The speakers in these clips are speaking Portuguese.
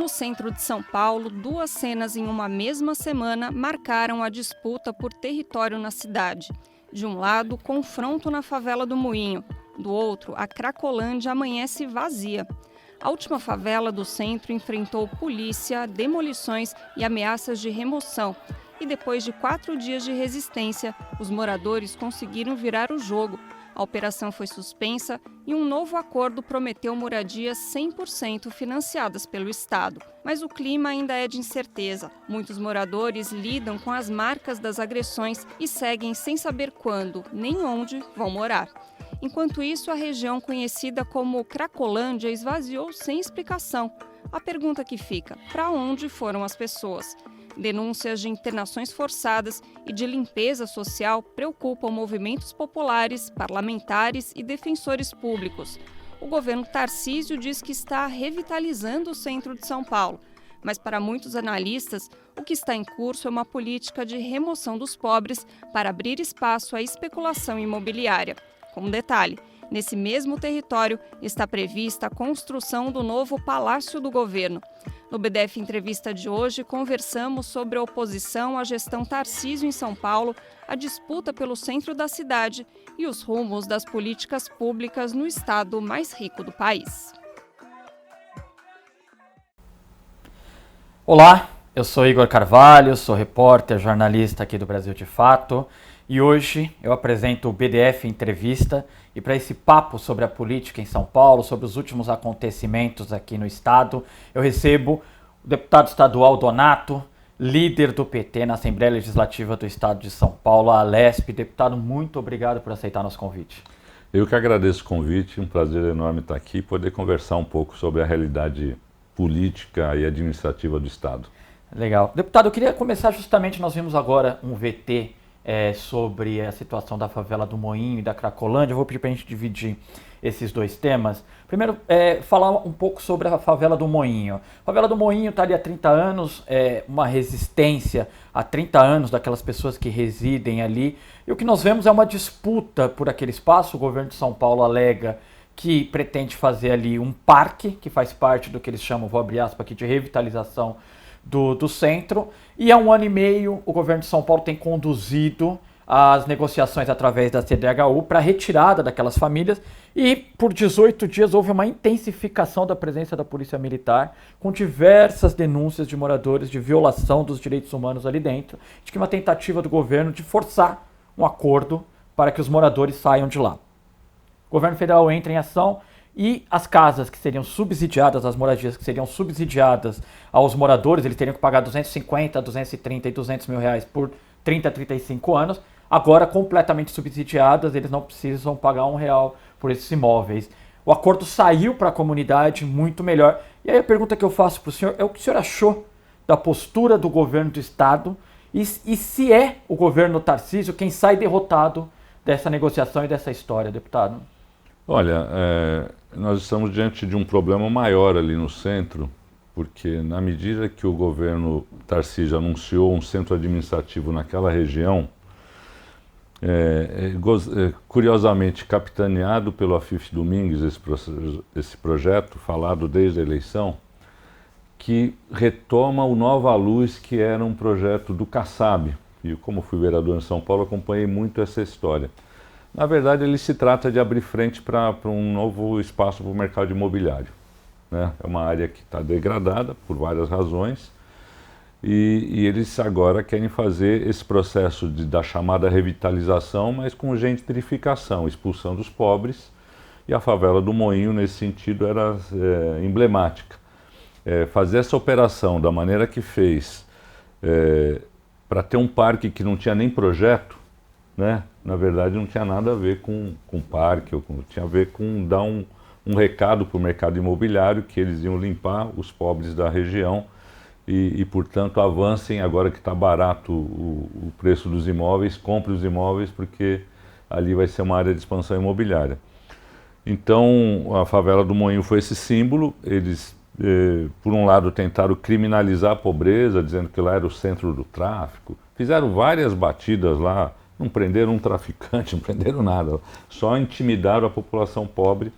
No centro de São Paulo, duas cenas em uma mesma semana marcaram a disputa por território na cidade. De um lado, confronto na favela do Moinho. Do outro, a Cracolândia amanhece vazia. A última favela do centro enfrentou polícia, demolições e ameaças de remoção. E depois de 4 dias de resistência, os moradores conseguiram virar o jogo. A operação foi suspensa e um novo acordo prometeu moradias 100% financiadas pelo Estado. Mas o clima ainda é de incerteza. Muitos moradores lidam com as marcas das agressões e seguem sem saber quando nem onde vão morar. Enquanto isso, a região conhecida como Cracolândia esvaziou sem explicação. A pergunta que fica: para onde foram as pessoas? Denúncias de internações forçadas e de limpeza social preocupam movimentos populares, parlamentares e defensores públicos. O governo Tarcísio diz que está revitalizando o centro de São Paulo, mas para muitos analistas, o que está em curso é uma política de remoção dos pobres para abrir espaço à especulação imobiliária. Com um detalhe: nesse mesmo território está prevista a construção do novo Palácio do Governo. No BDF Entrevista de hoje, conversamos sobre a oposição à gestão Tarcísio em São Paulo, a disputa pelo centro da cidade e os rumos das políticas públicas no estado mais rico do país. Olá, eu sou Igor Carvalho, sou repórter, jornalista aqui do Brasil de Fato, e hoje eu apresento o BDF Entrevista, e para esse papo sobre a política em São Paulo, sobre os últimos acontecimentos aqui no estado, eu recebo o deputado estadual Donato, líder do PT na Assembleia Legislativa do Estado de São Paulo, a Alesp. Deputado, muito obrigado por aceitar nosso convite. Eu que agradeço o convite, um prazer enorme estar aqui e poder conversar um pouco sobre a realidade política e administrativa do estado. Legal. Deputado, eu queria começar justamente, nós vimos agora um VT sobre a situação da favela do Moinho e da Cracolândia. Eu vou pedir para a gente dividir esses dois temas. Primeiro, falar um pouco sobre a favela do Moinho. A favela do Moinho está ali há 30 anos, uma resistência há 30 anos daquelas pessoas que residem ali. E o que nós vemos é uma disputa por aquele espaço. O governo de São Paulo alega que pretende fazer ali um parque, que faz parte do que eles chamam, vou abrir aspas aqui, de revitalização do centro, e há 1 ano e meio o governo de São Paulo tem conduzido as negociações através da CDHU para a retirada daquelas famílias, e por 18 dias houve uma intensificação da presença da Polícia Militar, com diversas denúncias de moradores de violação dos direitos humanos ali dentro, de que uma tentativa do governo de forçar um acordo para que os moradores saiam de lá. O governo federal entra em ação e as casas que seriam subsidiadas, as moradias que seriam subsidiadas aos moradores, eles teriam que pagar 250, 230 e 200 mil reais por 30 a 35 anos, agora completamente subsidiadas, eles não precisam pagar R$1 por esses imóveis. O acordo saiu para a comunidade muito melhor. E aí a pergunta que eu faço para o senhor é o que o senhor achou da postura do governo do estado e se é o governo Tarcísio quem sai derrotado dessa negociação e dessa história, deputado? Olha, nós estamos diante de um problema maior ali no centro, porque na medida que o governo Tarcísio anunciou um centro administrativo naquela região, curiosamente capitaneado pelo Afif Domingues, esse projeto falado desde a eleição, que retoma o Nova Luz, que era um projeto do Kassab, e como fui vereador em São Paulo, acompanhei muito essa história. Na verdade, ele se trata de abrir frente para um novo espaço para o mercado imobiliário, né? É uma área que está degradada por várias razões e eles agora querem fazer esse processo da chamada revitalização, mas com gentrificação, expulsão dos pobres, e a favela do Moinho, nesse sentido, era emblemática. Fazer essa operação da maneira que fez, para ter um parque que não tinha nem projeto, né? Na verdade não tinha nada a ver com parque, tinha a ver com dar um recado para o mercado imobiliário que eles iam limpar os pobres da região e portanto, avancem agora que está barato o preço dos imóveis, compre os imóveis porque ali vai ser uma área de expansão imobiliária. Então, a favela do Moinho foi esse símbolo. Eles, por um lado, tentaram criminalizar a pobreza, dizendo que lá era o centro do tráfico, fizeram várias batidas lá. Não prenderam um traficante, não prenderam nada, só intimidaram a população pobre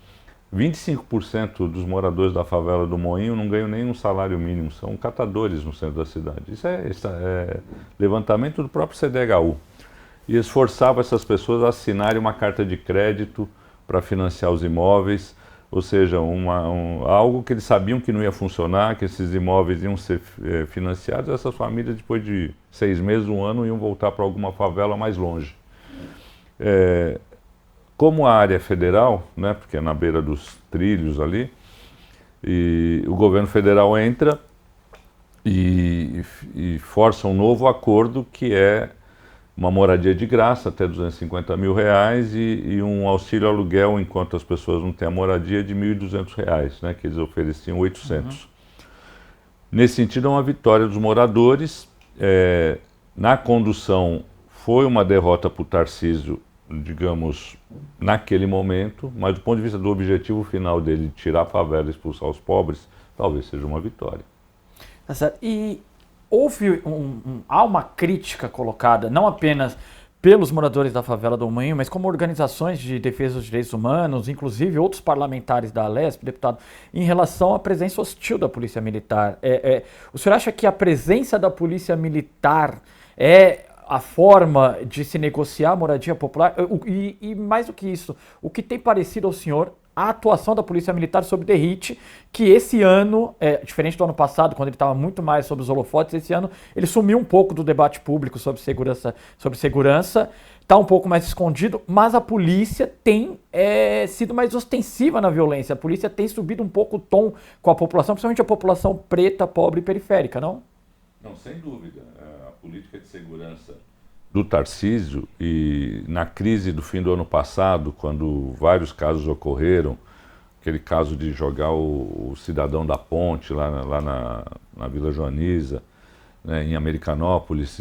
25% dos moradores da favela do Moinho não ganham nem um salário mínimo, são catadores no centro da cidade. Isso é levantamento do próprio CDHU. E eles forçavam essas pessoas a assinarem uma carta de crédito para financiar os imóveis, ou seja, algo que eles sabiam que não ia funcionar, que esses imóveis iam ser financiados, essas famílias depois de 6 meses, 1 ano, iam voltar para alguma favela mais longe. Como a área é federal, né, porque é na beira dos trilhos ali, e o governo federal entra e força um novo acordo que é uma moradia de graça, até R$250 mil, e um auxílio aluguel enquanto as pessoas não têm a moradia de R$1.200, né, que eles ofereciam 800. Nesse sentido, é uma vitória dos moradores. Na condução, foi uma derrota para o Tarcísio, digamos, naquele momento, mas do ponto de vista do objetivo final dele, de tirar a favela e expulsar os pobres, talvez seja uma vitória. Tá certo. E houve há uma crítica colocada, não apenas pelos moradores da favela do Moinho, mas como organizações de defesa dos direitos humanos, inclusive outros parlamentares da Alesp, deputado, em relação à presença hostil da Polícia Militar. O senhor acha que a presença da Polícia Militar é a forma de se negociar a moradia popular? E mais do que isso, o que tem parecido ao senhor a atuação da Polícia Militar sobre Derrite, que esse ano, diferente do ano passado, quando ele estava muito mais sobre os holofotes, esse ano ele sumiu um pouco do debate público sobre segurança, está um pouco mais escondido, mas a polícia tem sido mais ostensiva na violência, a polícia tem subido um pouco o tom com a população, principalmente a população preta, pobre e periférica, não? Não, sem dúvida. A política de segurança do Tarcísio, e na crise do fim do ano passado, quando vários casos ocorreram, aquele caso de jogar o cidadão da ponte lá na Vila Joaniza, né, em Americanópolis,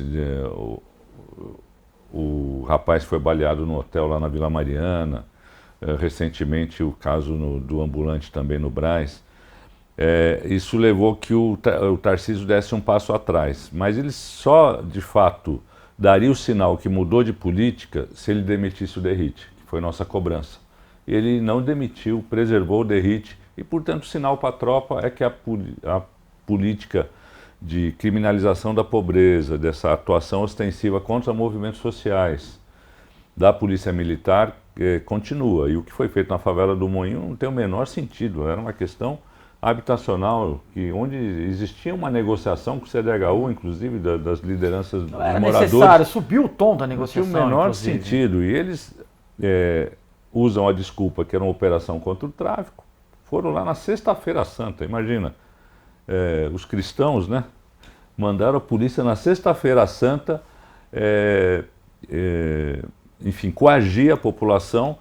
o rapaz foi baleado no hotel lá na Vila Mariana, recentemente o caso do ambulante também no Brás. Isso levou que o Tarcísio desse um passo atrás, mas ele só, de fato, daria o sinal que mudou de política se ele demitisse o Derrite, que foi nossa cobrança. Ele não demitiu, preservou o Derrite, e, portanto, o sinal para a tropa é que a política de criminalização da pobreza, dessa atuação ostensiva contra movimentos sociais da Polícia Militar continua. E o que foi feito na favela do Moinho não tem o menor sentido, era uma questão habitacional, onde existia uma negociação com o CDHU, inclusive das lideranças dos moradores. Era necessário, subiu o tom da negociação. Não tinha o menor inclusive sentido. E eles usam a desculpa que era uma operação contra o tráfico. Foram lá na Sexta-feira Santa, imagina. Os cristãos, né, mandaram a polícia na Sexta-feira Santa, enfim, coagir a população.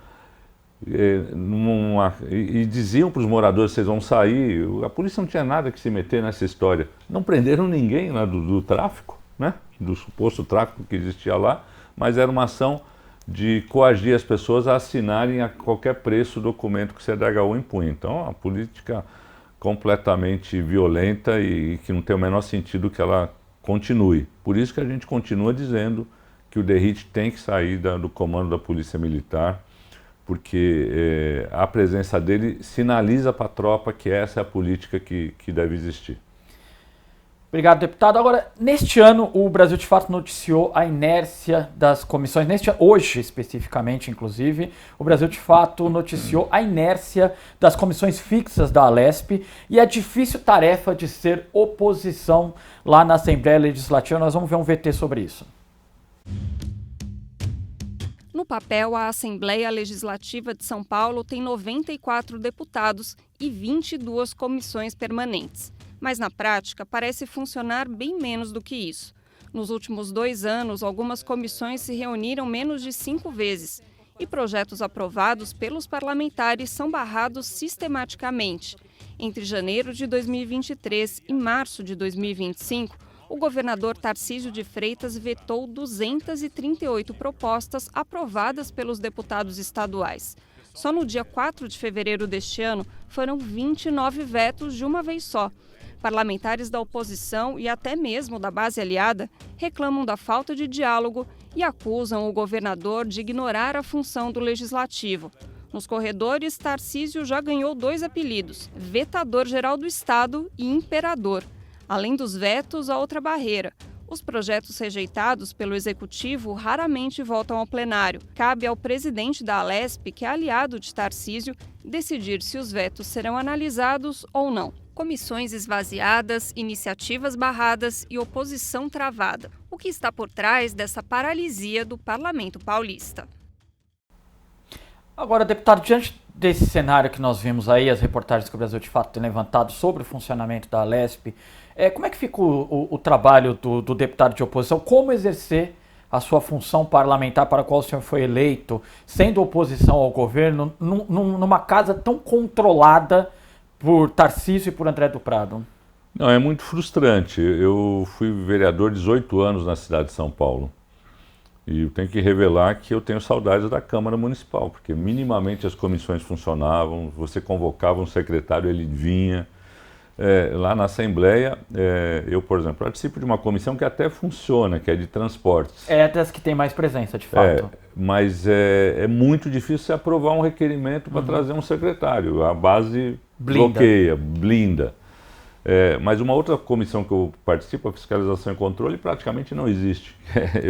E diziam para os moradores: vocês vão sair. A polícia não tinha nada que se meter nessa história. Não prenderam ninguém, né, do tráfico, né, do suposto tráfico que existia lá, mas era uma ação de coagir as pessoas a assinarem a qualquer preço o documento que o CDHU impunha. Então, a política completamente violenta e que não tem o menor sentido que ela continue. Por isso que a gente continua dizendo que o Derrite tem que sair do comando da Polícia Militar, porque a presença dele sinaliza para a tropa que essa é a política que deve existir. Obrigado, deputado. Agora, neste ano, o Brasil de Fato noticiou a inércia das comissões. Hoje, especificamente, inclusive, o Brasil de Fato noticiou a inércia das comissões fixas da Alesp e a difícil tarefa de ser oposição lá na Assembleia Legislativa. Nós vamos ver um VT sobre isso. No papel, a Assembleia Legislativa de São Paulo tem 94 deputados e 22 comissões permanentes. Mas, na prática, parece funcionar bem menos do que isso. Nos últimos 2 anos, algumas comissões se reuniram menos de 5 vezes. E projetos aprovados pelos parlamentares são barrados sistematicamente. Entre janeiro de 2023 e março de 2025, o governador Tarcísio de Freitas vetou 238 propostas aprovadas pelos deputados estaduais. Só no dia 4 de fevereiro deste ano, foram 29 vetos de uma vez só. Parlamentares da oposição e até mesmo da base aliada reclamam da falta de diálogo e acusam o governador de ignorar a função do legislativo. Nos corredores, Tarcísio já ganhou 2 apelidos: vetador geral do Estado e imperador. Além dos vetos, há outra barreira. Os projetos rejeitados pelo Executivo raramente voltam ao plenário. Cabe ao presidente da Alesp, que é aliado de Tarcísio, decidir se os vetos serão analisados ou não. Comissões esvaziadas, iniciativas barradas e oposição travada. O que está por trás dessa paralisia do Parlamento Paulista? Agora, deputado, diante desse cenário que nós vimos aí, as reportagens que o Brasil de Fato tem levantado sobre o funcionamento da Alesp, como é que fica o trabalho do deputado de oposição? Como exercer a sua função parlamentar para a qual o senhor foi eleito, sendo oposição ao governo, numa casa tão controlada por Tarcísio e por André do Prado? Não, é muito frustrante. Eu fui vereador 18 anos na cidade de São Paulo. E eu tenho que revelar que eu tenho saudades da Câmara Municipal, porque minimamente as comissões funcionavam, você convocava um secretário, ele vinha. Lá na Assembleia, eu, por exemplo, participo de uma comissão que até funciona, que é de transportes. É das que tem mais presença, de fato. Mas é muito difícil você aprovar um requerimento para trazer um secretário. A base bloqueia, blinda. Mas uma outra comissão que eu participo, a Fiscalização e Controle, praticamente não existe.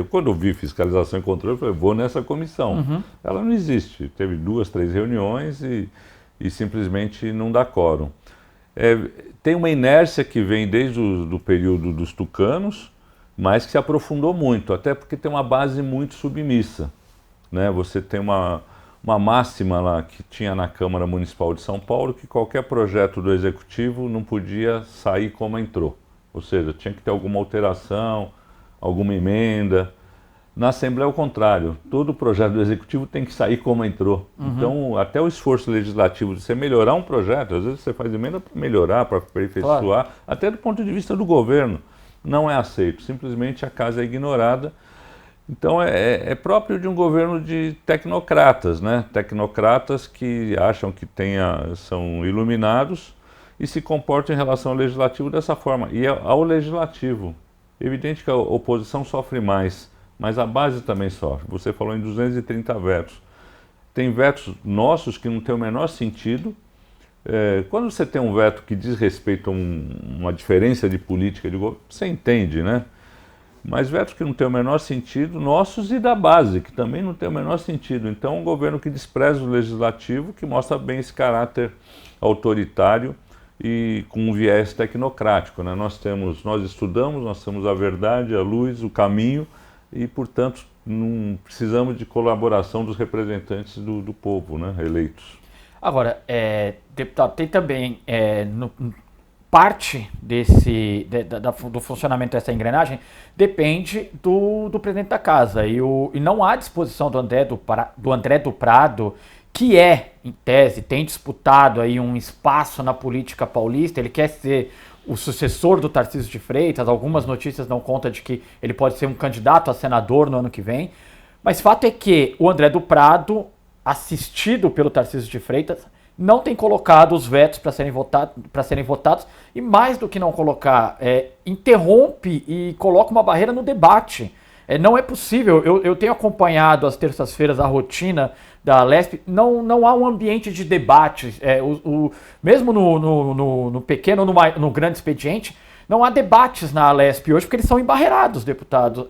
Quando eu vi Fiscalização e Controle, eu falei, vou nessa comissão. Ela não existe. Teve 2, 3 reuniões e simplesmente não dá quórum. Tem uma inércia que vem desde o período dos tucanos, mas que se aprofundou muito, até porque tem uma base muito submissa, né? Você tem uma máxima lá que tinha na Câmara Municipal de São Paulo, que qualquer projeto do Executivo não podia sair como entrou. Ou seja, tinha que ter alguma alteração, alguma emenda. Na Assembleia é o contrário, todo projeto do Executivo tem que sair como entrou. Então, até o esforço legislativo de você melhorar um projeto, às vezes você faz emenda para melhorar, para aperfeiçoar, claro, até do ponto de vista do governo, não é aceito, simplesmente a casa é ignorada. Então, é próprio de um governo de tecnocratas, né? Tecnocratas que acham que são iluminados e se comportam em relação ao legislativo dessa forma. E ao legislativo, é evidente que a oposição sofre mais, mas a base também sofre. Você falou em 230 vetos. Tem vetos nossos que não tem o menor sentido. Quando você tem um veto que diz respeito a uma diferença de política de governo, você entende, né? Mas vetos que não tem o menor sentido, nossos e da base, que também não tem o menor sentido. Então, um governo que despreza o legislativo, que mostra bem esse caráter autoritário e com um viés tecnocrático, né? Nós estudamos, nós temos a verdade, a luz, o caminho, e, portanto, não precisamos de colaboração dos representantes do povo, né, eleitos. Agora, deputado, tem também parte do funcionamento dessa engrenagem depende do presidente da casa, e não há disposição do André do Prado, que em tese, tem disputado aí um espaço na política paulista. Ele quer ser o sucessor do Tarcísio de Freitas. Algumas notícias dão conta de que ele pode ser um candidato a senador no ano que vem. Mas fato é que o André do Prado, assistido pelo Tarcísio de Freitas, não tem colocado os vetos para serem votados, e mais do que não colocar, interrompe e coloca uma barreira no debate. Não é possível. Eu tenho acompanhado às terças-feiras a rotina da Alesp. Não há um ambiente de debate. Mesmo no pequeno ou no grande expediente, não há debates na Alesp hoje, porque eles são embarreirados, deputado.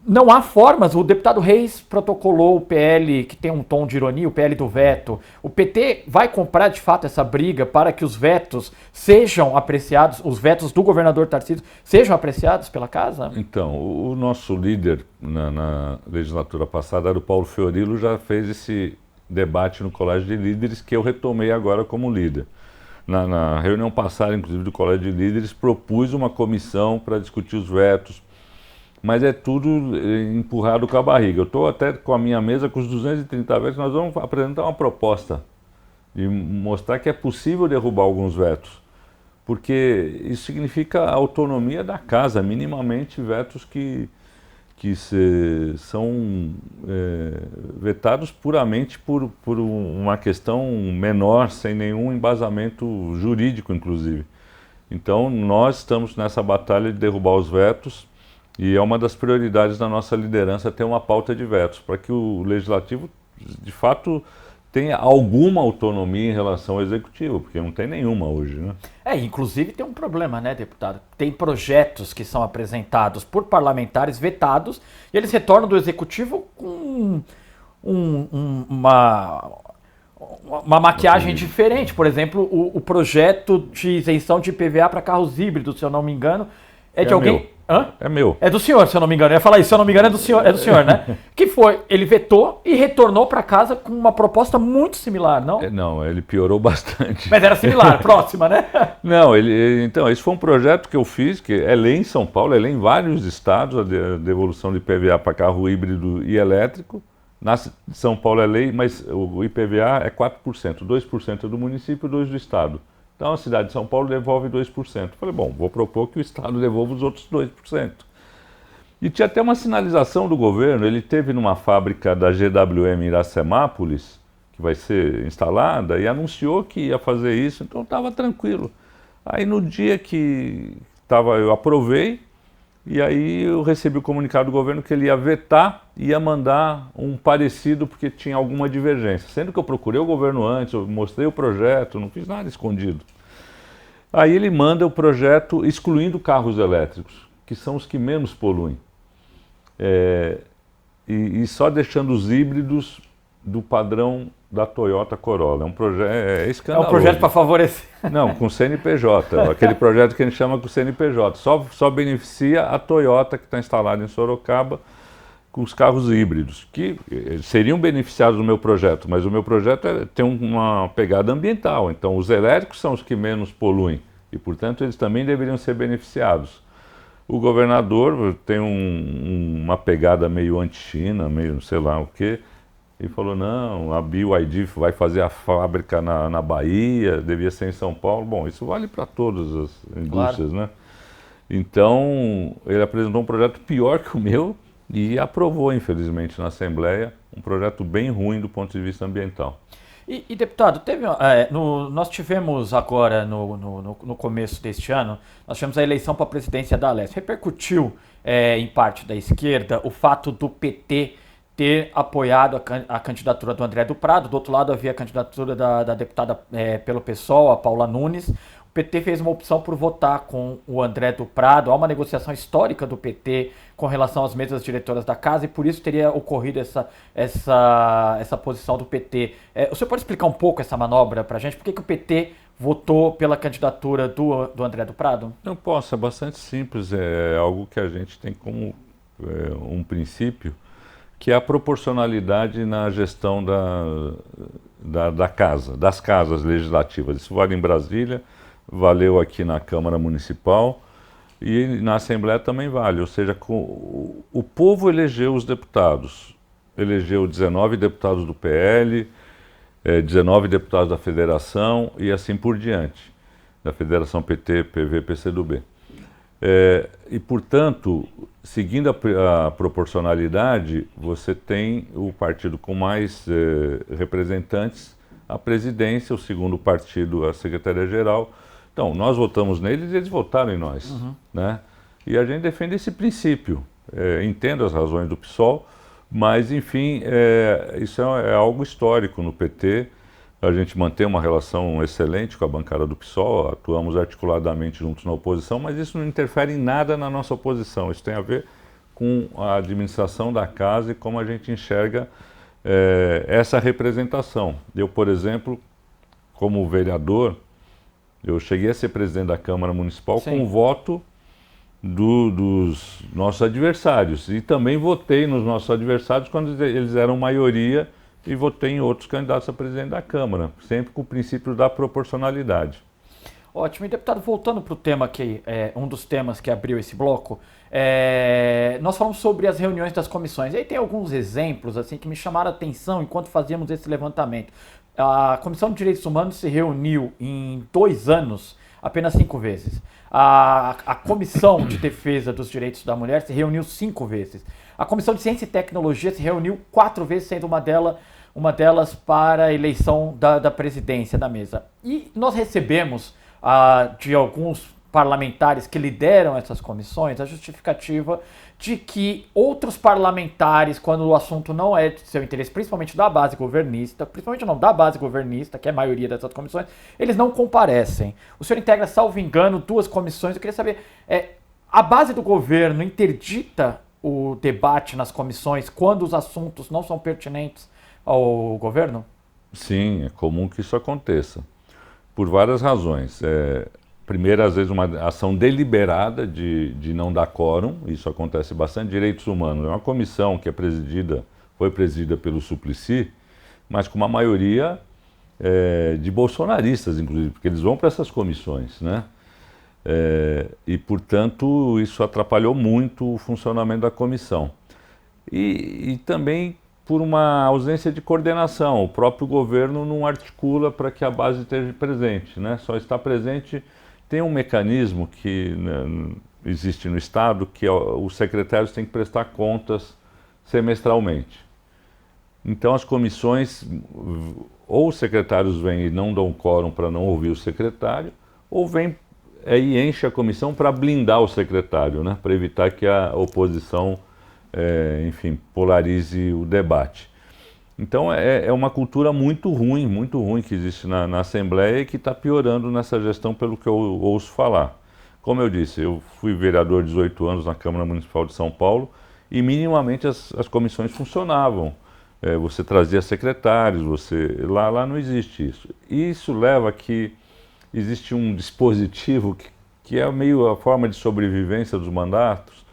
Não há formas. O deputado Reis protocolou o PL, que tem um tom de ironia, o PL do veto. O PT vai comprar, de fato, essa briga para que os vetos sejam apreciados, os vetos do governador Tarcísio sejam apreciados pela casa? Então, o nosso líder na legislatura passada, era o Paulo Fiorilo, já fez esse debate no Colégio de Líderes, que eu retomei agora como líder. Na reunião passada, inclusive, do Colégio de Líderes, propus uma comissão para discutir os vetos, mas é tudo empurrado com a barriga. Eu estou até com a minha mesa, com os 230 vetos, nós vamos apresentar uma proposta de mostrar que é possível derrubar alguns vetos, porque isso significa a autonomia da casa, minimamente vetos que são vetados puramente por uma questão menor, sem nenhum embasamento jurídico, inclusive. Então, nós estamos nessa batalha de derrubar os vetos, e é uma das prioridades da nossa liderança ter uma pauta de vetos, para que o Legislativo, de fato, tenha alguma autonomia em relação ao executivo, porque não tem nenhuma hoje, né? Inclusive tem um problema, né, deputado? Tem projetos que são apresentados por parlamentares vetados e eles retornam do executivo com uma maquiagem diferente. Por exemplo, o projeto de isenção de IPVA para carros híbridos, se eu não me engano, é de alguém... Meu. Hã? É meu. É do senhor, se eu não me engano. Eu ia falar isso, se eu não me engano, é do senhor, né? Que foi, ele vetou e retornou para casa com uma proposta muito similar, não? Não, ele piorou bastante. Mas era similar, próxima, né? Não, então, esse foi um projeto que eu fiz, que é lei em São Paulo, é lei em vários estados, a devolução de IPVA para carro híbrido e elétrico. Na São Paulo é lei, mas o IPVA é 4%, 2% é do município e 2% do estado. Então a cidade de São Paulo devolve 2%. Falei, bom, vou propor que o estado devolva os outros 2%. E tinha até uma sinalização do governo, ele teve numa fábrica da GWM em Iracemápolis, que vai ser instalada, e anunciou que ia fazer isso, então estava tranquilo. Aí no dia que eu aprovei, e aí eu recebi o comunicado do governo que ele ia vetar e ia mandar um parecido porque tinha alguma divergência. Sendo que eu procurei o governo antes, eu mostrei o projeto, não fiz nada escondido. Aí ele manda o projeto excluindo carros elétricos, que são os que menos poluem. E só deixando os híbridos do padrão da Toyota Corolla. É um projeto escandaloso. É um projeto para favorecer. Não, com CNPJ. Aquele projeto que a gente chama com CNPJ. Só beneficia a Toyota que está instalada em Sorocaba com os carros híbridos, que seriam beneficiados no meu projeto, mas o meu projeto tem uma pegada ambiental. Então, os elétricos são os que menos poluem e, portanto, eles também deveriam ser beneficiados. O governador tem uma pegada meio anti-China, meio sei lá o quê. E falou, não, a BYD vai fazer a fábrica na Bahia, devia ser em São Paulo. Bom, isso vale para todas as indústrias, claro, né? Então, ele apresentou um projeto pior que o meu e aprovou, infelizmente, na Assembleia, um projeto bem ruim do ponto de vista ambiental. E deputado, nós tivemos agora, no começo deste ano, nós tivemos a eleição para a presidência da Alesp. Repercutiu, em parte da esquerda, o fato do PT ter apoiado a candidatura do André do Prado. Do outro lado havia a candidatura da deputada pelo PSOL, a Paula Nunes. O PT fez uma opção por votar com o André do Prado. Há uma negociação histórica do PT com relação às mesas diretoras da casa e por isso teria ocorrido essa posição do PT. O senhor pode explicar um pouco essa manobra para a gente? Por que o PT votou pela candidatura do André do Prado? Eu posso, é bastante simples. É algo que a gente tem como um princípio, que é a proporcionalidade na gestão das casas legislativas. Isso vale em Brasília, valeu aqui na Câmara Municipal e na Assembleia também vale. Ou seja, o povo elegeu os deputados, elegeu 19 deputados do PL, 19 deputados da Federação e assim por diante, da Federação PT, PV, PCdoB. E, portanto, seguindo a proporcionalidade, você tem o partido com mais representantes, a presidência, o segundo partido, a secretaria-geral. Então, nós votamos neles e eles votaram em nós. Uhum. Né? E a gente defende esse princípio. Entendo as razões do PSOL, mas, enfim, isso é algo histórico no PT. A gente mantém uma relação excelente com a bancada do PSOL, atuamos articuladamente juntos na oposição, mas isso não interfere em nada na nossa oposição. Isso tem a ver com a administração da casa e como a gente enxerga essa representação. Eu, por exemplo, como vereador, eu cheguei a ser presidente da Câmara Municipal Sim. com o voto dos nossos adversários. E também votei nos nossos adversários quando eles eram maioria e votei em outros candidatos a presidente da Câmara, sempre com o princípio da proporcionalidade. Ótimo. E, deputado, voltando para o tema que é um dos temas que abriu esse bloco, nós falamos sobre as reuniões das comissões. E aí tem alguns exemplos assim que me chamaram a atenção enquanto fazíamos esse levantamento. A Comissão de Direitos Humanos se reuniu em 2 anos apenas 5 vezes. A Comissão de Defesa dos Direitos da Mulher se reuniu 5 vezes. A Comissão de Ciência e Tecnologia se reuniu 4 vezes, sendo uma delas para a eleição da presidência da mesa. E nós recebemos de alguns parlamentares que lideram essas comissões a justificativa de que outros parlamentares, quando o assunto não é de seu interesse, principalmente da base governista, que é a maioria dessas comissões, eles não comparecem. O senhor integra, salvo engano, 2 comissões. Eu queria saber, a base do governo interdita o debate nas comissões quando os assuntos não são pertinentes ao governo? Sim, é comum que isso aconteça, por várias razões. Primeiro, às vezes, uma ação deliberada de não dar quórum, isso acontece bastante. Direitos humanos é uma comissão que foi presidida pelo Suplicy, mas com uma maioria de bolsonaristas, inclusive, porque eles vão para essas comissões, né? E, portanto, isso atrapalhou muito o funcionamento da comissão. E também por uma ausência de coordenação. O próprio governo não articula para que a base esteja presente, né? Só está presente. Tem um mecanismo que existe no Estado, que os secretários têm que prestar contas semestralmente. Então as comissões, ou os secretários vêm e não dão quórum para não ouvir o secretário, ou vem e enche a comissão para blindar o secretário, né? Para evitar que a oposição, enfim, polarize o debate. Então é uma cultura muito ruim que existe na Assembleia e que está piorando nessa gestão, pelo que eu ouço falar. Como eu disse, eu fui vereador 18 anos na Câmara Municipal de São Paulo e minimamente as comissões funcionavam. Você trazia secretários, lá não existe isso. E isso leva a que existe um dispositivo que é meio a forma de sobrevivência dos mandatos,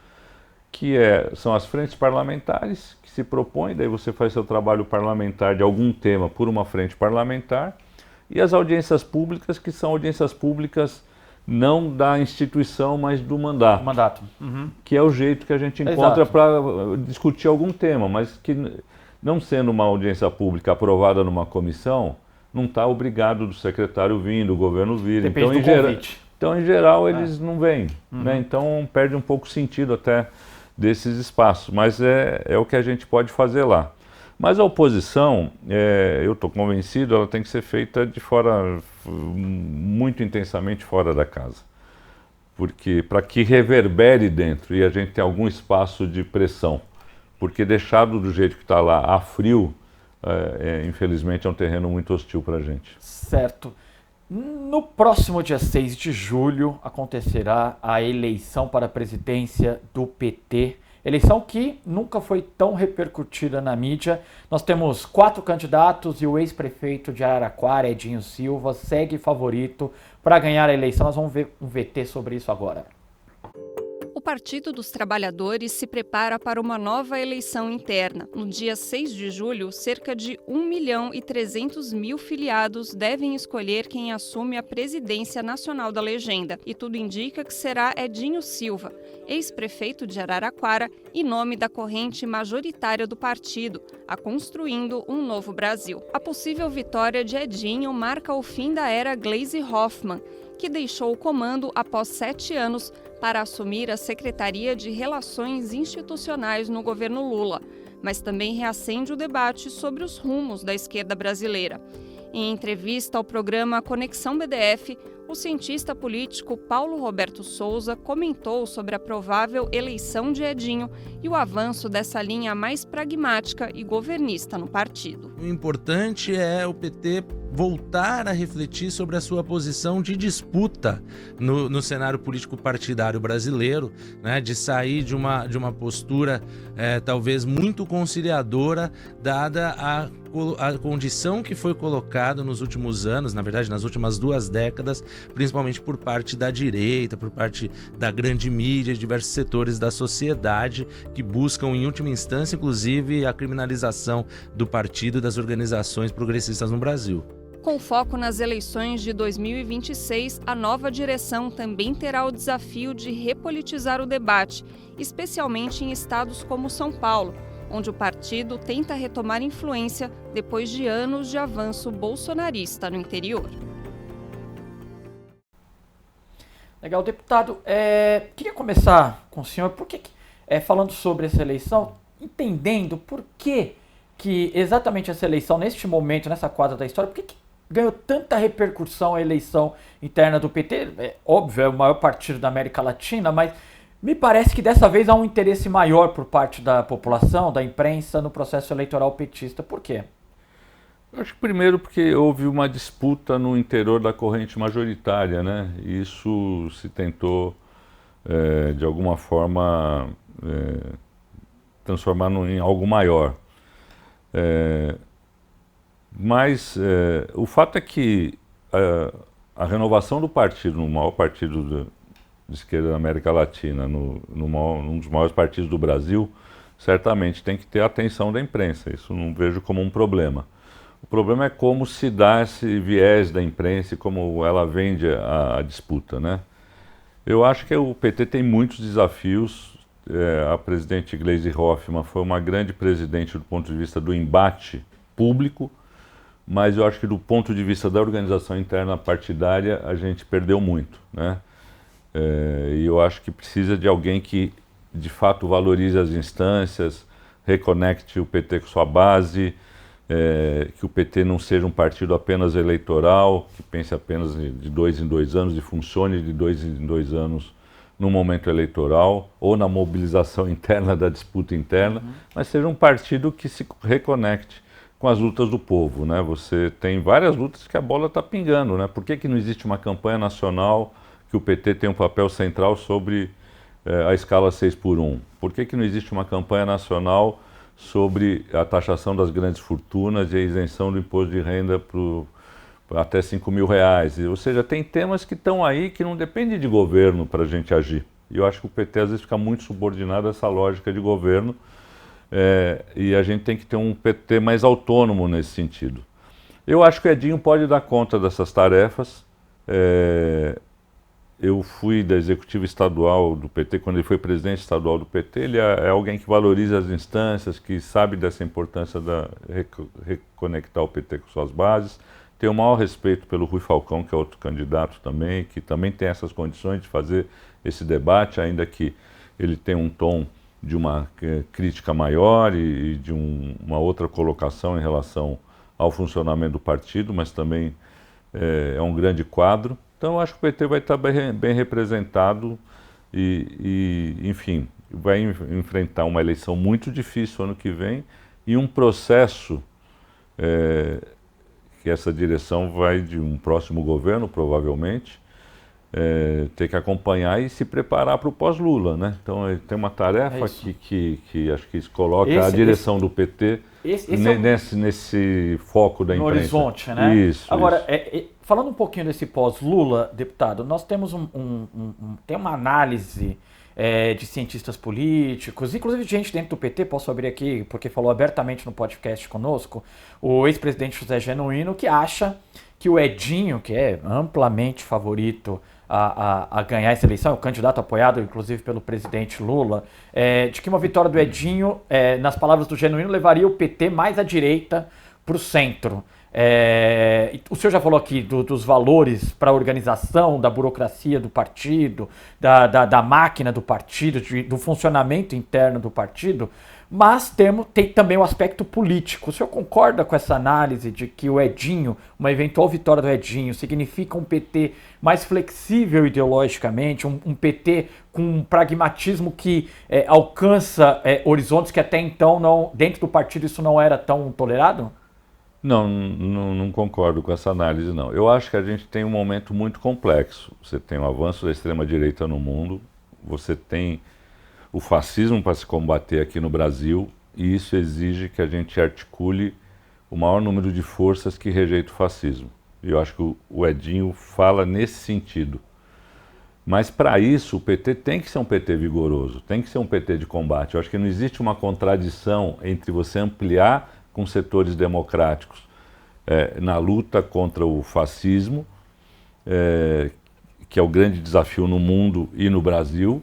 que são as frentes parlamentares que se propõem, daí você faz seu trabalho parlamentar de algum tema por uma frente parlamentar, e as audiências públicas, que são audiências públicas não da instituição, mas do mandato. Uhum. Que é o jeito que a gente encontra para discutir algum tema, mas que, não sendo uma audiência pública aprovada numa comissão, não está obrigado do secretário vir, do governo vir. Depende do convite. Então, em geral, eles não vêm. Uhum. Né? Então, perde um pouco o sentido até desses espaços, mas é o que a gente pode fazer lá. Mas a oposição, eu estou convencido, ela tem que ser feita de fora, muito intensamente fora da casa. Porque para que reverbere dentro e a gente tenha algum espaço de pressão. Porque deixado do jeito que está lá, a frio, infelizmente é um terreno muito hostil para a gente. Certo. No próximo dia 6 de julho acontecerá a eleição para a presidência do PT. Eleição que nunca foi tão repercutida na mídia. Nós temos 4 candidatos e o ex-prefeito de Araraquara, Edinho Silva, segue favorito para ganhar a eleição. Nós vamos ver um VT sobre isso agora. O Partido dos Trabalhadores se prepara para uma nova eleição interna. No dia 6 de julho, cerca de 1.300.000 filiados devem escolher quem assume a presidência nacional da legenda. E tudo indica que será Edinho Silva, ex-prefeito de Araraquara e nome da corrente majoritária do partido, a Construindo um Novo Brasil. A possível vitória de Edinho marca o fim da era Gleisi Hoffmann, que deixou o comando após 7 anos para assumir a Secretaria de Relações Institucionais no governo Lula, mas também reacende o debate sobre os rumos da esquerda brasileira. Em entrevista ao programa Conexão BDF, o cientista político Paulo Roberto Souza comentou sobre a provável eleição de Edinho e o avanço dessa linha mais pragmática e governista no partido. O importante é o PT voltar a refletir sobre a sua posição de disputa no cenário político partidário brasileiro, né, de sair de uma postura talvez muito conciliadora, dada a condição que foi colocada nos últimos anos, na verdade nas últimas 2 décadas, principalmente por parte da direita, por parte da grande mídia, diversos setores da sociedade que buscam em última instância, inclusive, a criminalização do partido e das organizações progressistas no Brasil. Com foco nas eleições de 2026, a nova direção também terá o desafio de repolitizar o debate, especialmente em estados como São Paulo, onde o partido tenta retomar influência depois de anos de avanço bolsonarista no interior. Legal, deputado. Queria começar com o senhor, falando sobre essa eleição, entendendo por que exatamente essa eleição, neste momento, nessa quadra da história, por que ganhou tanta repercussão a eleição interna do PT? É óbvio, é o maior partido da América Latina, mas me parece que dessa vez há um interesse maior por parte da população, da imprensa, no processo eleitoral petista. Por quê? Eu acho que primeiro porque houve uma disputa no interior da corrente majoritária, né? E isso se tentou, de alguma forma, transformar em algo maior. Mas o fato é que a renovação do partido, no maior partido de esquerda da América Latina, num dos maiores partidos do Brasil, certamente tem que ter a atenção da imprensa. Isso não vejo como um problema. O problema é como se dá esse viés da imprensa e como ela vende a disputa, né? Eu acho que o PT tem muitos desafios. A presidente Gleisi Hoffmann foi uma grande presidente do ponto de vista do embate público, mas eu acho que do ponto de vista da organização interna partidária a gente perdeu muito, né? E eu acho que precisa de alguém que de fato valorize as instâncias, reconecte o PT com sua base, que o PT não seja um partido apenas eleitoral, que pense apenas de 2 em 2 anos e funcione de 2 em 2 anos no momento eleitoral ou na mobilização interna da disputa interna, mas seja um partido que se reconecte com as lutas do povo, né? Você tem várias lutas que a bola está pingando, né? Por que não existe uma campanha nacional que o PT tem um papel central sobre a escala 6x1? Por que não existe uma campanha nacional sobre a taxação das grandes fortunas e a isenção do imposto de renda até R$5.000? Ou seja, tem temas que estão aí que não dependem de governo para a gente agir. E eu acho que o PT às vezes fica muito subordinado a essa lógica de governo, e a gente tem que ter um PT mais autônomo nesse sentido. Eu acho que o Edinho pode dar conta dessas tarefas. Eu fui da executiva estadual do PT, quando ele foi presidente estadual do PT, ele é alguém que valoriza as instâncias, que sabe dessa importância de reconectar o PT com suas bases. Tenho o maior respeito pelo Rui Falcão, que é outro candidato também, que também tem essas condições de fazer esse debate, ainda que ele tenha um tom de uma crítica maior e de uma outra colocação em relação ao funcionamento do partido, mas também é um grande quadro. Então, eu acho que o PT vai estar bem representado e, enfim, vai enfrentar uma eleição muito difícil ano que vem e um processo que essa direção vai de um próximo governo, provavelmente, ter que acompanhar e se preparar para o pós-Lula, né? Então, tem uma tarefa que acho que coloca a direção do PT nesse foco da imprensa. No horizonte, né? Isso. Agora, falando um pouquinho desse pós-Lula, deputado, nós temos tem uma análise de cientistas políticos, inclusive gente dentro do PT, posso abrir aqui, porque falou abertamente no podcast conosco, o ex-presidente José Genuíno, que acha que o Edinho, que é amplamente favorito a ganhar essa eleição, o candidato apoiado inclusive pelo presidente Lula, de que uma vitória do Edinho, nas palavras do Genuíno, levaria o PT mais à direita para o centro. O senhor já falou aqui dos valores para a organização, da burocracia do partido, da máquina do partido, do funcionamento interno do partido, mas tem também o aspecto político. O senhor concorda com essa análise de que o Edinho, uma eventual vitória do Edinho, significa um PT mais flexível ideologicamente, um PT com um pragmatismo que alcança horizontes que até então, dentro do partido, isso não era tão tolerado? Não concordo com essa análise, não. Eu acho que a gente tem um momento muito complexo. Você tem o avanço da extrema-direita no mundo, você tem o fascismo para se combater aqui no Brasil, e isso exige que a gente articule o maior número de forças que rejeitam o fascismo. E eu acho que o Edinho fala nesse sentido. Mas para isso o PT tem que ser um PT vigoroso, tem que ser um PT de combate. Eu acho que não existe uma contradição entre você ampliar com setores democráticos na luta contra o fascismo, que é o grande desafio no mundo e no Brasil,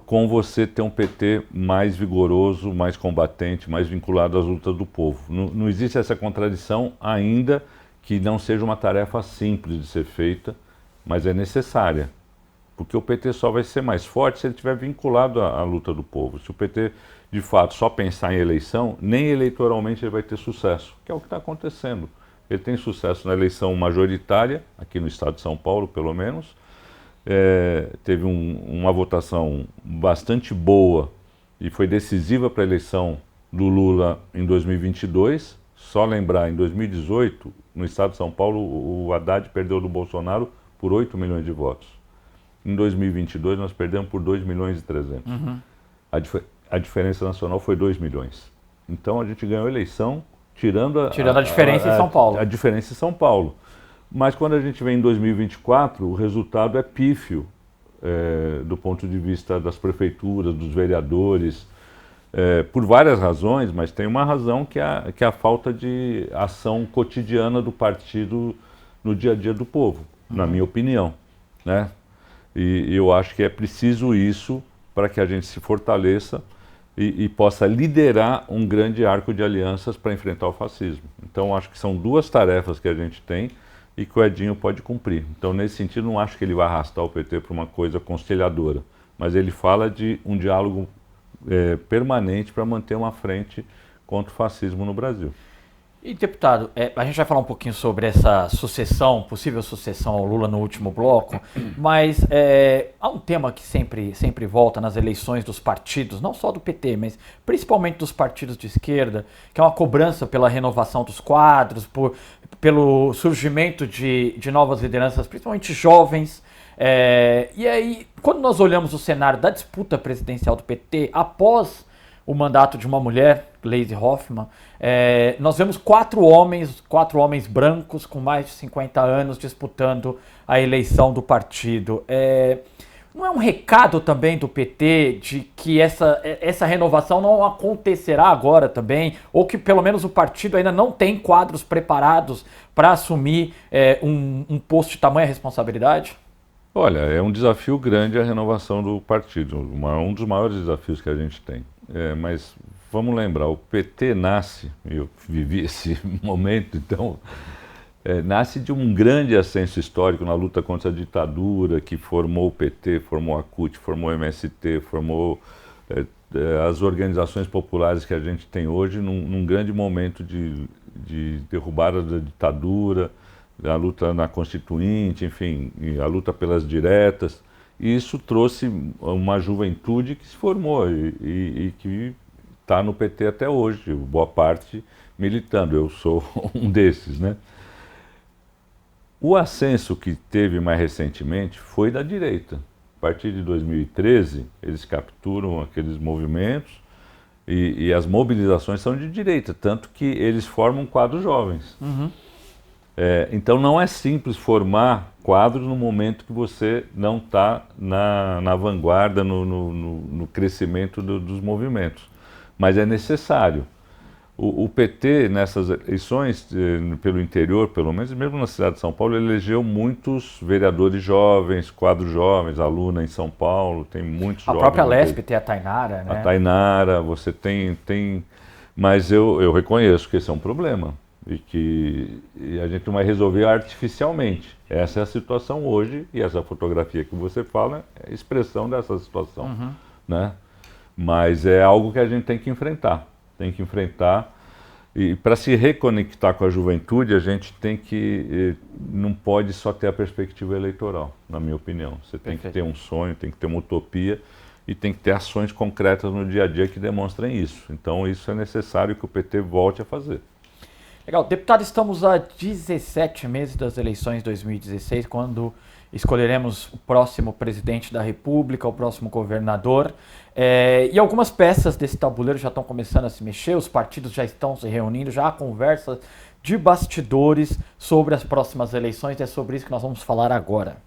com você ter um PT mais vigoroso, mais combatente, mais vinculado às lutas do povo. Não existe essa contradição, ainda que não seja uma tarefa simples de ser feita, mas é necessária. Porque o PT só vai ser mais forte se ele estiver vinculado à luta do povo. Se o PT, de fato, só pensar em eleição, nem eleitoralmente ele vai ter sucesso, que é o que está acontecendo. Ele tem sucesso na eleição majoritária, aqui no estado de São Paulo, pelo menos. Teve uma votação bastante boa e foi decisiva para a eleição do Lula em 2022. Só lembrar, em 2018, no estado de São Paulo, o Haddad perdeu do Bolsonaro por 8 milhões de votos. Em 2022, nós perdemos por 2 milhões e 300. A diferença nacional foi 2 milhões. Então, a gente ganhou a eleição tirando a diferença em São Paulo. A diferença em São Paulo. Mas quando a gente vem em 2024, o resultado é pífio, do ponto de vista das prefeituras, dos vereadores, por várias razões, mas tem uma razão que é a falta de ação cotidiana do partido no dia a dia do povo, na minha opinião, né? E eu acho que é preciso isso para que a gente se fortaleça e possa liderar um grande arco de alianças para enfrentar o fascismo. Então, acho que são duas tarefas que a gente tem e que o Edinho pode cumprir. Então, nesse sentido, não acho que ele vai arrastar o PT para uma coisa conciliadora, mas ele fala de um diálogo permanente para manter uma frente contra o fascismo no Brasil. E, deputado, a gente vai falar um pouquinho sobre essa possível sucessão ao Lula no último bloco, mas há um tema que sempre volta nas eleições dos partidos, não só do PT, mas principalmente dos partidos de esquerda, que é uma cobrança pela renovação dos quadros, pelo surgimento de novas lideranças, principalmente jovens. E aí, quando nós olhamos o cenário da disputa presidencial do PT, após o mandato de uma mulher, Gleisi Hoffmann, nós vemos quatro homens brancos com mais de 50 anos disputando a eleição do partido. Não é um recado também do PT de que essa renovação não acontecerá agora também, ou que pelo menos o partido ainda não tem quadros preparados para assumir um posto de tamanha responsabilidade? Olha, é um desafio grande a renovação do partido, um dos maiores desafios que a gente tem. Mas vamos lembrar, o PT nasce, eu vivi esse momento, então, nasce de um grande ascenso histórico na luta contra a ditadura, que formou o PT, formou a CUT, formou o MST, formou as organizações populares que a gente tem hoje num grande momento de derrubada da ditadura, a luta na Constituinte, enfim, a luta pelas diretas. E isso trouxe uma juventude que se formou e que está no PT até hoje, boa parte militando. Eu sou um desses, né? O ascenso que teve mais recentemente foi da direita. A partir de 2013, eles capturam aqueles movimentos e as mobilizações são de direita, tanto que eles formam quadros jovens. Então não é simples formar quadros no momento que você não está na vanguarda, no crescimento dos movimentos. Mas é necessário. O PT, nessas eleições, pelo interior, pelo menos, mesmo na cidade de São Paulo, elegeu muitos vereadores jovens, quadros jovens, aluna em São Paulo, tem muitos jovens. A própria Lespe tem a Tainara, né? A Tainara, você tem... Mas eu reconheço que esse é um problema. E que a gente não vai resolver artificialmente. Essa é a situação hoje, e essa fotografia que você fala é a expressão dessa situação, né? Mas é algo que a gente tem que enfrentar. E para se reconectar com a juventude, a gente não pode só ter a perspectiva eleitoral, na minha opinião. Você tem que ter um sonho, tem que ter uma utopia e tem que ter ações concretas no dia a dia que demonstrem isso. Então isso é necessário que o PT volte a fazer. Legal. Deputado, estamos a 17 meses das eleições de 2016, quando escolheremos o próximo presidente da República, o próximo governador. E algumas peças desse tabuleiro já estão começando a se mexer, os partidos já estão se reunindo, já há conversas de bastidores sobre as próximas eleições, e é sobre isso que nós vamos falar agora.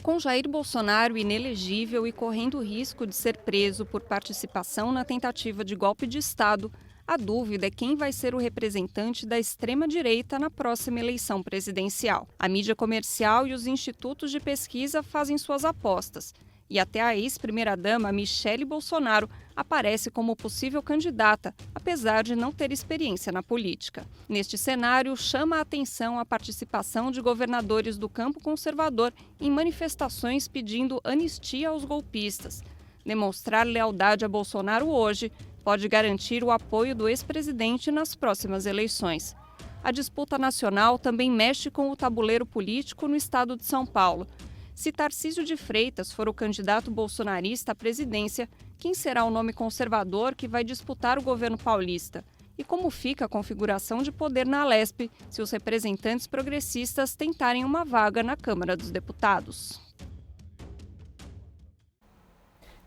Com Jair Bolsonaro inelegível e correndo o risco de ser preso por participação na tentativa de golpe de Estado, a dúvida é quem vai ser o representante da extrema-direita na próxima eleição presidencial. A mídia comercial e os institutos de pesquisa fazem suas apostas. E até a ex-primeira-dama Michele Bolsonaro aparece como possível candidata, apesar de não ter experiência na política. Neste cenário, chama a atenção a participação de governadores do campo conservador em manifestações pedindo anistia aos golpistas. Demonstrar lealdade a Bolsonaro hoje pode garantir o apoio do ex-presidente nas próximas eleições. A disputa nacional também mexe com o tabuleiro político no estado de São Paulo. Se Tarcísio de Freitas for o candidato bolsonarista à presidência, quem será o nome conservador que vai disputar o governo paulista? E como fica a configuração de poder na Alesp se os representantes progressistas tentarem uma vaga na Câmara dos Deputados?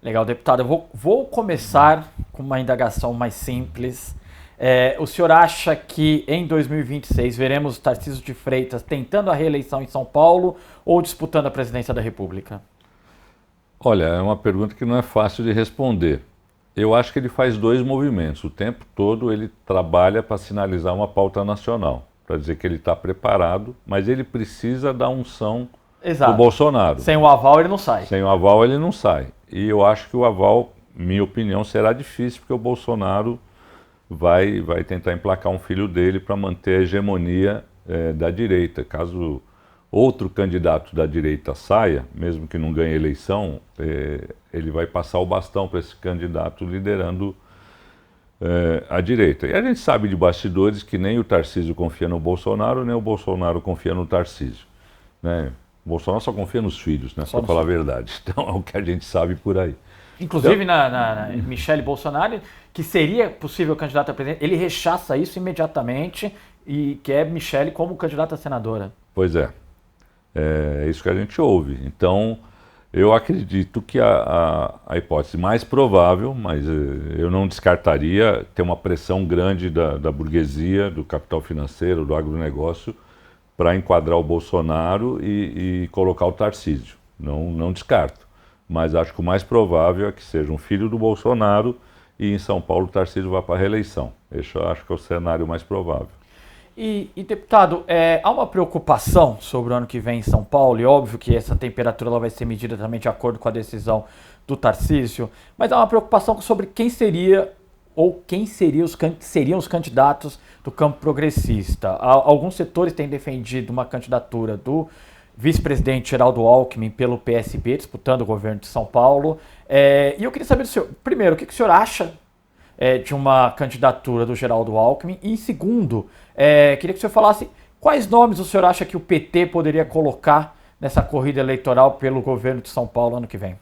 Legal, deputado. Eu vou começar com uma indagação mais simples. O senhor acha que em 2026 veremos Tarcísio de Freitas tentando a reeleição em São Paulo ou disputando a presidência da República? Olha, é uma pergunta que não é fácil de responder. Eu acho que ele faz dois movimentos. O tempo todo ele trabalha para sinalizar uma pauta nacional, para dizer que ele está preparado, mas ele precisa da unção do Bolsonaro. Sem o aval ele não sai. Sem o aval ele não sai. E eu acho que o aval, minha opinião, será difícil, porque o Bolsonaro vai tentar emplacar um filho dele para manter a hegemonia da direita. Caso outro candidato da direita saia, mesmo que não ganhe eleição, ele vai passar o bastão para esse candidato liderando a direita. E a gente sabe de bastidores que nem o Tarcísio confia no Bolsonaro, nem o Bolsonaro confia no Tarcísio, né? O Bolsonaro só confia nos filhos, né? Para falar a verdade. Então é o que a gente sabe por aí. Inclusive então, na Michele Bolsonaro, que seria possível candidato a presidente, ele rechaça isso imediatamente e quer Michele como candidata a senadora. Pois é. É isso que a gente ouve. Então, eu acredito que a hipótese mais provável, mas eu não descartaria ter uma pressão grande da burguesia, do capital financeiro, do agronegócio, para enquadrar o Bolsonaro e colocar o Tarcísio. Não descarto. Mas acho que o mais provável é que seja um filho do Bolsonaro e em São Paulo o Tarcísio vá para a reeleição. Esse eu acho que é o cenário mais provável. E deputado, há uma preocupação sobre o ano que vem em São Paulo, e óbvio que essa temperatura ela vai ser medida também de acordo com a decisão do Tarcísio, mas há uma preocupação sobre quem seria ou quem seriam os candidatos do campo progressista. Alguns setores têm defendido uma candidatura do vice-presidente Geraldo Alckmin pelo PSB, disputando o governo de São Paulo. E eu queria saber do senhor, primeiro, o que o senhor acha de uma candidatura do Geraldo Alckmin? E segundo, queria que o senhor falasse quais nomes o senhor acha que o PT poderia colocar nessa corrida eleitoral pelo governo de São Paulo ano que vem?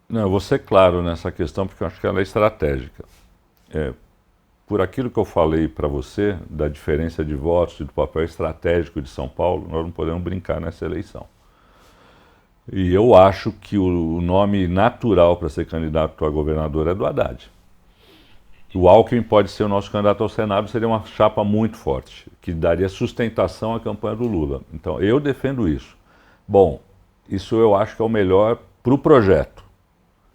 Não, eu vou ser claro nessa questão, porque eu acho que ela é estratégica. Por aquilo que eu falei para você, da diferença de votos e do papel estratégico de São Paulo, nós não podemos brincar nessa eleição. E eu acho que o nome natural para ser candidato a governador é do Haddad. O Alckmin pode ser o nosso candidato ao Senado, seria uma chapa muito forte, que daria sustentação à campanha do Lula. Então, eu defendo isso. Bom, isso eu acho que é o melhor para o projeto.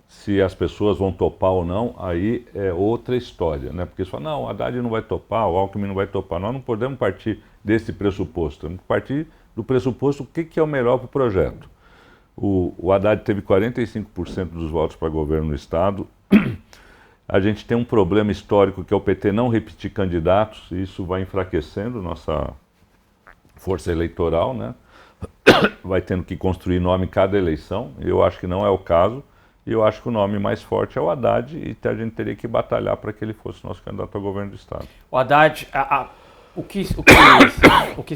Se as pessoas vão topar ou não, aí é outra história, né? Porque eles falam, não, o Haddad não vai topar, o Alckmin não vai topar. Nós não podemos partir desse pressuposto. Temos que partir do pressuposto o que é o melhor para o projeto. O Haddad teve 45% dos votos para governo no Estado. A gente tem um problema histórico que é o PT não repetir candidatos, e isso vai enfraquecendo nossa força eleitoral, né? Vai tendo que construir nome em cada eleição. Eu acho que não é o caso. E eu acho que o nome mais forte é o Haddad e a gente teria que batalhar para que ele fosse nosso candidato ao governo do Estado. O Haddad, o que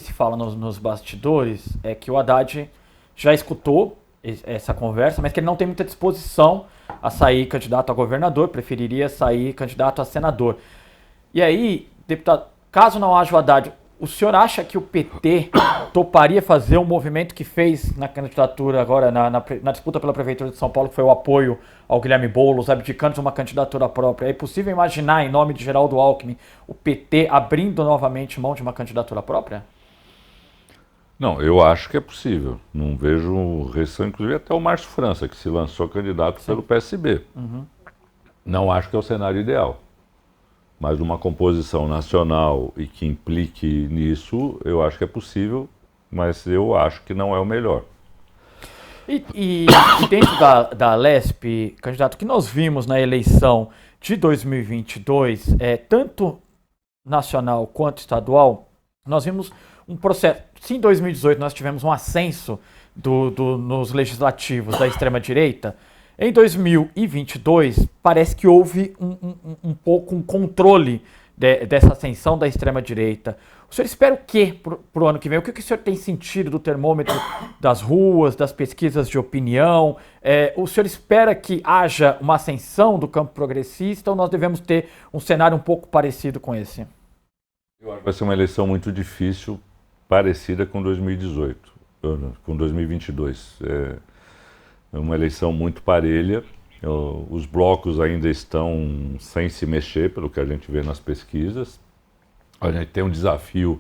se fala nos bastidores é que o Haddad já escutou essa conversa, mas que ele não tem muita disposição a sair candidato a governador, preferiria sair candidato a senador. E aí, deputado, caso não haja o Haddad, o senhor acha que o PT toparia fazer um movimento que fez na candidatura agora, na disputa pela Prefeitura de São Paulo, que foi o apoio ao Guilherme Boulos, abdicando de uma candidatura própria? É possível imaginar, em nome de Geraldo Alckmin, o PT abrindo novamente mão de uma candidatura própria? Não, eu acho que é possível. Não vejo restrição, inclusive até o Márcio França, que se lançou candidato pelo PSB. Uhum. Não acho que é o cenário ideal. Mas numa composição nacional e que implique nisso, eu acho que é possível, mas eu acho que não é o melhor. E dentro da Alesp, candidato, que nós vimos na eleição de 2022, tanto nacional quanto estadual, nós vimos um processo. Se em 2018 nós tivemos um ascenso nos legislativos da extrema-direita, Em 2022, parece que houve um pouco um controle dessa ascensão da extrema-direita. O senhor espera o quê para o ano que vem? O que o senhor tem sentido do termômetro das ruas, das pesquisas de opinião? O senhor espera que haja uma ascensão do campo progressista ou nós devemos ter um cenário um pouco parecido com esse? Eu acho que vai ser uma eleição muito difícil, parecida com 2018, com 2022. É uma eleição muito parelha. Os blocos ainda estão sem se mexer, pelo que a gente vê nas pesquisas. A gente tem um desafio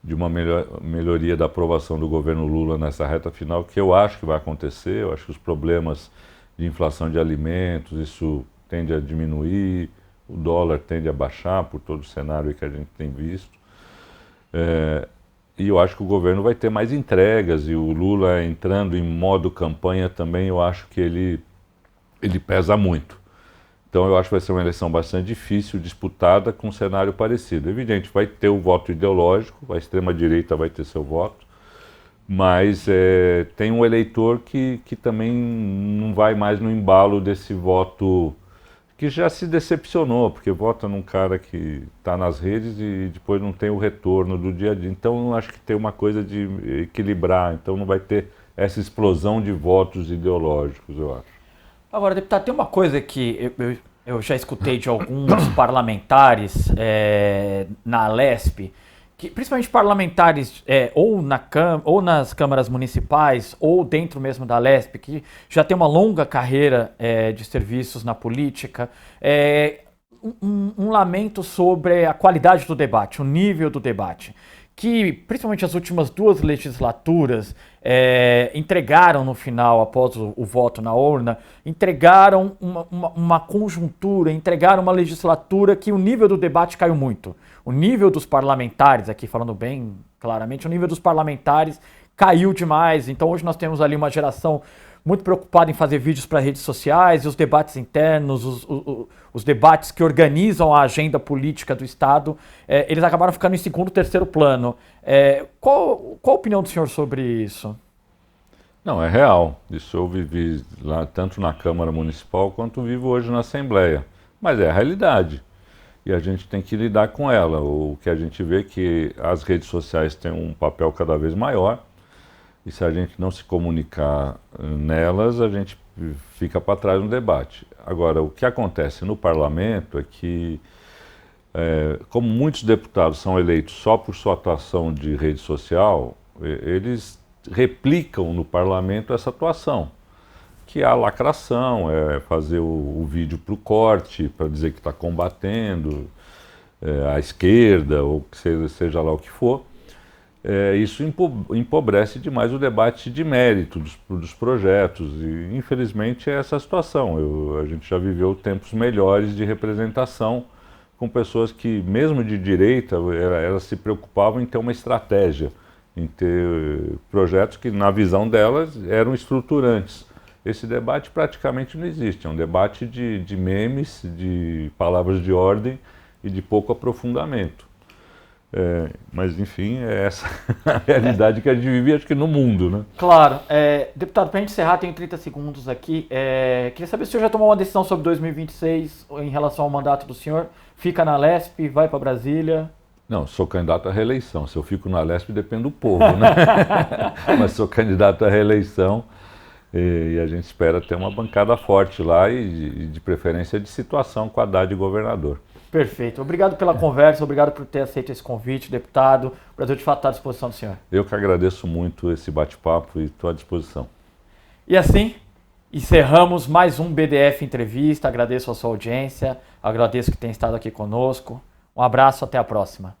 de uma melhoria da aprovação do governo Lula nessa reta final, que eu acho que vai acontecer. Eu acho que os problemas de inflação de alimentos, isso tende a diminuir, o dólar tende a baixar por todo o cenário que a gente tem visto. E eu acho que o governo vai ter mais entregas, e o Lula entrando em modo campanha também, eu acho que ele pesa muito. Então eu acho que vai ser uma eleição bastante difícil, disputada, com um cenário parecido. Evidente, vai ter o voto ideológico, a extrema-direita vai ter seu voto, mas tem um eleitor que também não vai mais no embalo desse voto, que já se decepcionou, porque vota num cara que está nas redes e depois não tem o retorno do dia a dia. Então eu acho que tem uma coisa de equilibrar, então não vai ter essa explosão de votos ideológicos, eu acho. Agora, deputado, tem uma coisa que eu já escutei de alguns parlamentares na Alesp, que, principalmente parlamentares ou nas câmaras municipais ou dentro mesmo da Alesp, que já tem uma longa carreira de serviços na política, um lamento sobre a qualidade do debate, o nível do debate, que principalmente as últimas 2 legislaturas entregaram no final, após o voto na urna, entregaram uma conjuntura, entregaram uma legislatura que o nível do debate caiu muito. O nível dos parlamentares, aqui falando bem claramente, o nível dos parlamentares caiu demais. Então hoje nós temos ali uma geração muito preocupada em fazer vídeos para redes sociais, e os debates internos, os debates que organizam a agenda política do Estado, eles acabaram ficando em segundo, terceiro plano. Qual a opinião do senhor sobre isso? Não, é real. Isso eu vivi lá, tanto na Câmara Municipal quanto vivo hoje na Assembleia. Mas é a realidade. E a gente tem que lidar com ela. O que a gente vê é que as redes sociais têm um papel cada vez maior, e se a gente não se comunicar nelas, a gente fica para trás no debate. Agora, o que acontece no parlamento é que, como muitos deputados são eleitos só por sua atuação de rede social, eles replicam no parlamento essa atuação, que é a lacração, é fazer o vídeo para o corte, para dizer que está combatendo a esquerda, ou que seja lá o que for. Isso empobrece demais o debate de mérito dos projetos, e infelizmente é essa a situação. A gente já viveu tempos melhores de representação, com pessoas que, mesmo de direita, elas se preocupavam em ter uma estratégia, em ter projetos que, na visão delas, eram estruturantes. Esse debate praticamente não existe, é um debate de memes, de palavras de ordem e de pouco aprofundamento. Mas, enfim, é essa a realidade que a gente vive, acho que no mundo, né? Claro. Deputado, para a gente encerrar, tenho 30 segundos aqui. Queria saber se o senhor já tomou uma decisão sobre 2026 em relação ao mandato do senhor. Fica na Alesp, vai para Brasília? Não, sou candidato à reeleição. Se eu fico na Alesp, depende do povo, né? Mas sou candidato à reeleição, e a gente espera ter uma bancada forte lá, e de preferência de situação com a Haddad de governador. Perfeito. Obrigado pela conversa, obrigado por ter aceito esse convite, deputado. O Brasil de fato está à disposição do senhor. Eu que agradeço muito esse bate-papo e estou à disposição. E assim, encerramos mais um BDF Entrevista. Agradeço a sua audiência, agradeço que tenha estado aqui conosco. Um abraço, até a próxima.